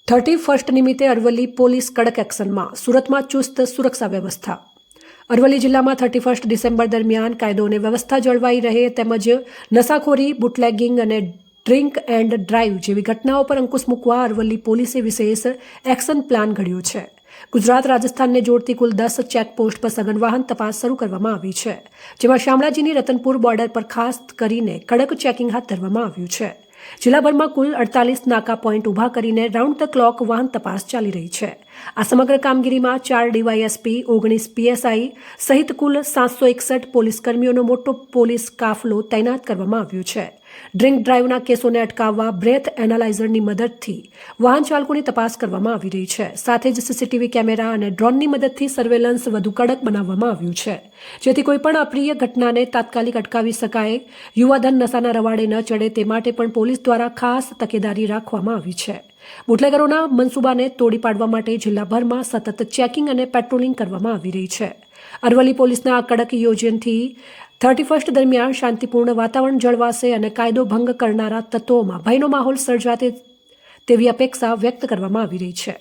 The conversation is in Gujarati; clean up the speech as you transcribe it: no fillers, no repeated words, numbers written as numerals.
31 નિમિત્તે અરવલ્લી પોલીસ કડક એક્શનમાં. સુરતમાં ચુસ્ત સુરક્ષા વ્યવસ્થા. અરવલ્લી જિલ્લામાં 31 ડિસેમ્બર દરમિયાન કાયદો અને વ્યવસ્થા જળવાઈ રહે તેમજ નશાખોરી, બુટલેગિંગ અને ડ્રિંક એન્ડ ડ્રાઈવ જેવી ઘટનાઓ પર અંકુશ મૂકવા અરવલ્લી પોલીસે વિશેષ એક્શન પ્લાન ઘડ્યો છે. ગુજરાત રાજસ્થાનને જોડતી કુલ 10 ચેકપોસ્ટ પર સઘન વાહન તપાસ શરૂ કરવામાં આવી છે, જેમાં શામળાજીની રતનપુર બોર્ડર પર ખાસ કરીને કડક ચેકિંગ હાથ ધરવામાં આવ્યું છે. જિલ્લાભરમાં કુલ 48 નાકા પોઈન્ટ ઊભા કરીને રાઉન્ડ ધ ક્લોક વાહન તપાસ ચાલી રહી છે. આ સમગ્ર કામગીરીમાં 4 ડીવાયએસપી, 19 પીએસઆઈ સહિત કુલ 761 પોલીસ કર્મીઓનો મોટો પોલીસ કાફલો તૈનાત કરવામાં આવ્યો છે. ડ્રિંક ડ્રાઈવના કેસોને અટકાવવા બ્રેથ એનાલાઇઝરની મદદથી વાહન ચાલકોની તપાસ કરવામાં આવી રહી છે. સાથે જ સીસીટીવી કેમેરા અને ડ્રોનની મદદથી સર્વેલન્સ વધુ કડક બનાવવામાં આવ્યું છે, જેથી કોઈપણ અપ્રિય ઘટનાને તાત્કાલિક અટકાવી શકાય. યુવાધન નશાના રવાડે ન ચડે તે માટે પણ પોલીસ દ્વારા ખાસ તકેદારી રાખવામાં આવી છે. બુટલેગરોના મનસૂબાને તોડી પાડવા માટે જિલ્લાભરમાં સતત ચેકિંગ અને પેટ્રોલિંગ કરવામાં આવી રહી છે. અરવલ્લી પોલીસના આ કડક યોજનથી 31 દરમિયાન શાંતિપૂર્ણ વાતાવરણ જળવાશે અને કાયદો ભંગ કરનારા તત્વોમાં ભયનો માહોલ સર્જાશે તેવી અપેક્ષા વ્યક્ત કરવામાં આવી રહી છે.